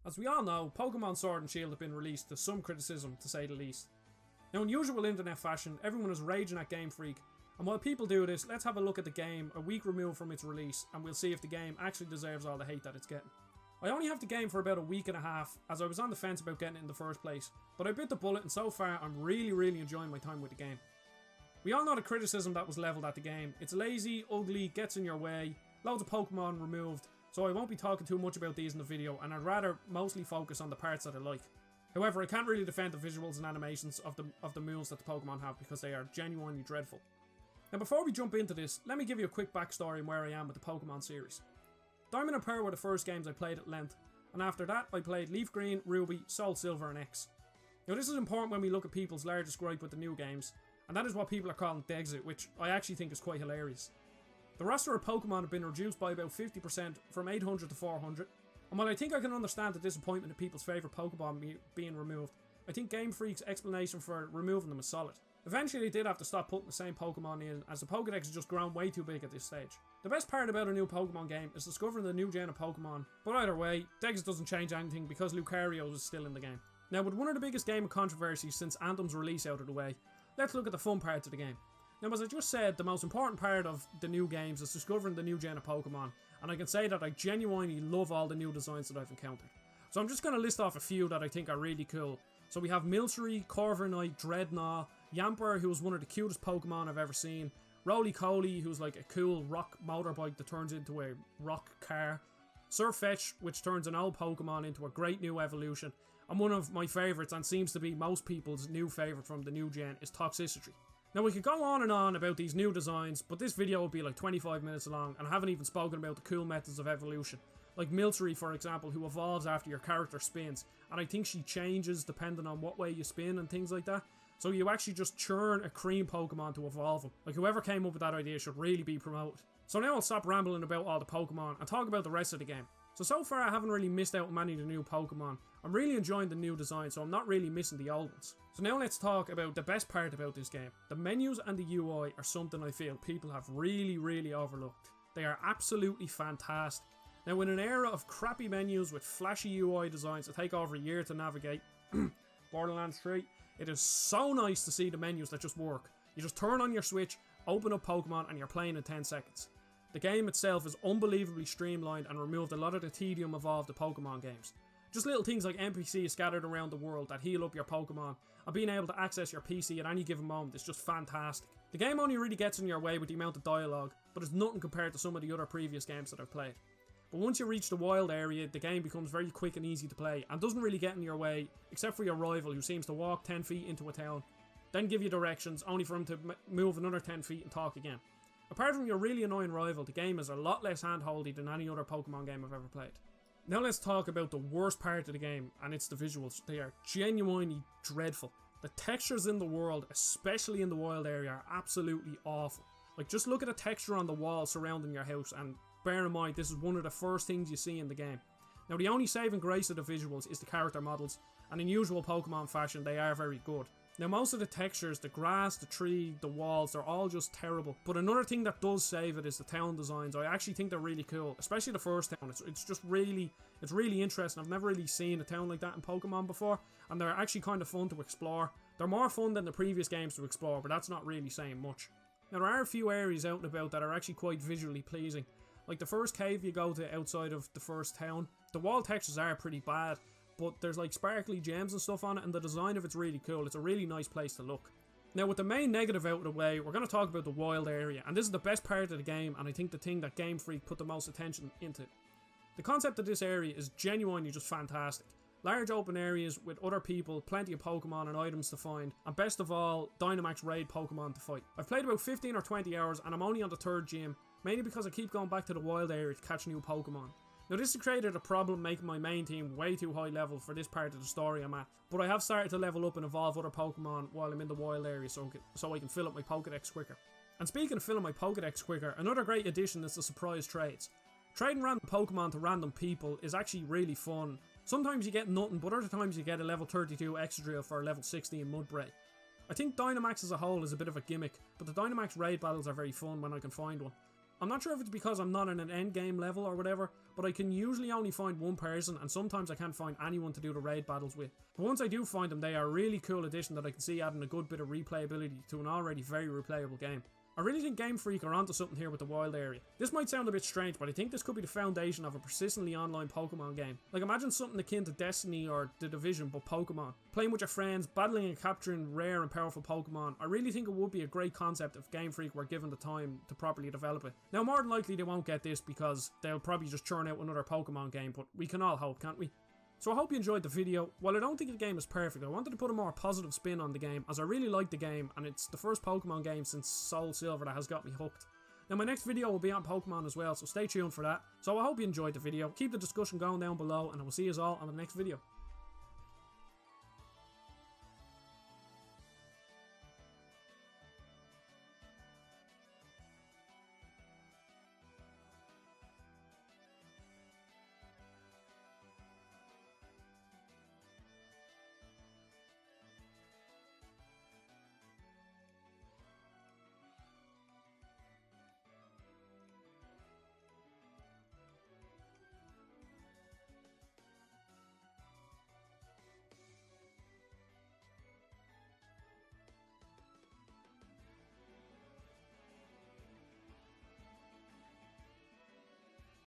As we all know, Pokemon Sword and Shield have been released to some criticism, to say the least. Now in usual internet fashion, everyone is raging at Game Freak, and while people do this, let's have a look at the game a week removed from its release, and we'll see if the game actually deserves all the hate that it's getting. I only have the game for about a week and a half, as I was on the fence about getting it in the first place, but I bit the bullet and so far I'm really enjoying my time with the game. We all know the criticism that was levelled at the game. It's lazy, ugly, gets in your way, loads of Pokemon removed, so I won't be talking too much about these in the video, and I'd rather mostly focus on the parts that I like. However, I can't really defend the visuals and animations of the moves that the Pokemon have because they are genuinely dreadful. Now before we jump into this, let me give you a quick backstory on where I am with the Pokemon series. Diamond and Pearl were the first games I played at length, and after that I played Leaf Green, Ruby, Soul Silver and X. Now this is important when we look at people's largest gripe with the new games, and that is what people are calling Dexit, which I actually think is quite hilarious. The roster of Pokemon have been reduced by about 50% from 800 to 400, and while I think I can understand the disappointment of people's favourite Pokemon being removed, I think Game Freak's explanation for removing them is solid. Eventually they did have to stop putting the same Pokemon in, as the Pokedex has just grown way too big at this stage. The best part about a new Pokemon game is discovering the new gen of Pokemon, but either way, Dexit doesn't change anything because Lucario is still in the game. Now with one of the biggest game controversies since Anthem's release out of the way, let's look at the fun parts of the game. Now as I just said, the most important part of the new games is discovering the new gen of Pokemon, and I can say that I genuinely love all the new designs that I've encountered. So I'm just going to list off a few that I think are really cool. So we have Milcery, Corviknight, Dreadnought, Yamper, who is one of the cutest Pokemon I've ever seen, Roly-Coly, who's like a cool rock motorbike that turns into a rock car, Sirfetch'd, which turns an old Pokemon into a great new evolution, and one of my favourites, and seems to be most people's new favourite from the new gen, is Toxicity. Now we could go on and on about these new designs, but this video will be like 25 minutes long, and I haven't even spoken about the cool methods of evolution. Like Milcery, for example, who evolves after your character spins, and I think she changes depending on what way you spin and things like that. So you actually just churn a cream Pokemon to evolve them. Like whoever came up with that idea should really be promoted. So now I'll stop rambling about all the Pokemon and talk about the rest of the game. So far I haven't really missed out on many of the new Pokemon. I'm really enjoying the new design, so I'm not really missing the old ones. So now let's talk about the best part about this game. The menus and the UI are something I feel people have really overlooked. They are absolutely fantastic. Now in an era of crappy menus with flashy UI designs that take over a year to navigate, Borderlands 3, it is so nice to see the menus that just work. You just turn on your Switch, open up Pokemon and you're playing in 10 seconds. The game itself is unbelievably streamlined and removed a lot of the tedium of the Pokemon games. Just little things like NPCs scattered around the world that heal up your Pokemon, and being able to access your PC at any given moment is just fantastic. The game only really gets in your way with the amount of dialogue, but it's nothing compared to some of the other previous games that I've played. But once you reach the wild area, the game becomes very quick and easy to play, and doesn't really get in your way, except for your rival who seems to walk 10 feet into a town, then give you directions, only for him to move another 10 feet and talk again. Apart from your really annoying rival, the game is a lot less handholdy than any other Pokemon game I've ever played. Now let's talk about the worst part of the game, and it's the visuals. They are genuinely dreadful. The textures in the world, especially in the wild area, are absolutely awful. Like just look at the texture on the wall surrounding your house, and bear in mind this is one of the first things you see in the game. Now the only saving grace of the visuals is the character models, and in usual Pokemon fashion they are very good. Now most of the textures, the grass, the tree, the walls, they're all just terrible. But another thing that does save it is the town designs. I actually think they're really cool, especially the first town. It's really interesting. I've never really seen a town like that in Pokemon before, and they're actually kind of fun to explore. They're more fun than the previous games to explore, but that's not really saying much. Now there are a few areas out and about that are actually quite visually pleasing. Like the first cave you go to outside of the first town, the wall textures are pretty bad, but there's like sparkly gems and stuff on it, and the design of it's really cool. It's a really nice place to look. Now with the main negative out of the way, we're going to talk about the wild area, and this is the best part of the game, and I think the thing that Game Freak put the most attention into. The concept of this area is genuinely just fantastic. Large open areas with other people, plenty of Pokemon and items to find, and best of all, Dynamax raid Pokemon to fight. I've played about 15 or 20 hours and I'm only on the third gym, mainly because I keep going back to the wild area to catch new Pokemon. Now this has created a problem making my main team way too high level for this part of the story I'm at, but I have started to level up and evolve other Pokemon while I'm in the wild area so I can fill up my Pokedex quicker. And speaking of filling my Pokedex quicker, another great addition is the surprise trades. Trading random Pokemon to random people is actually really fun. Sometimes you get nothing, but other times you get a level 32 Excadrill for a level 16 Mudbray. I think Dynamax as a whole is a bit of a gimmick, but the Dynamax raid battles are very fun when I can find one. I'm not sure if it's because I'm not in an end game level or whatever, but I can usually only find one person, and sometimes I can't find anyone to do the raid battles with. But once I do find them, they are a really cool addition that I can see adding a good bit of replayability to an already very replayable game. I really think Game Freak are onto something here with the wild area. This might sound a bit strange, but I think this could be the foundation of a persistently online Pokemon game. Like, imagine something akin to Destiny or The Division, but Pokemon. Playing with your friends, battling and capturing rare and powerful Pokemon. I really think it would be a great concept if Game Freak were given the time to properly develop it. Now, more than likely they won't get this because they'll probably just churn out another Pokemon game, but we can all hope, can't we? So I hope you enjoyed the video. While I don't think the game is perfect, I wanted to put a more positive spin on the game, as I really like the game, and it's the first Pokemon game since Soul Silver that has got me hooked. Now my next video will be on Pokemon as well, so stay tuned for that. So I hope you enjoyed the video, keep the discussion going down below, and I will see you all on the next video.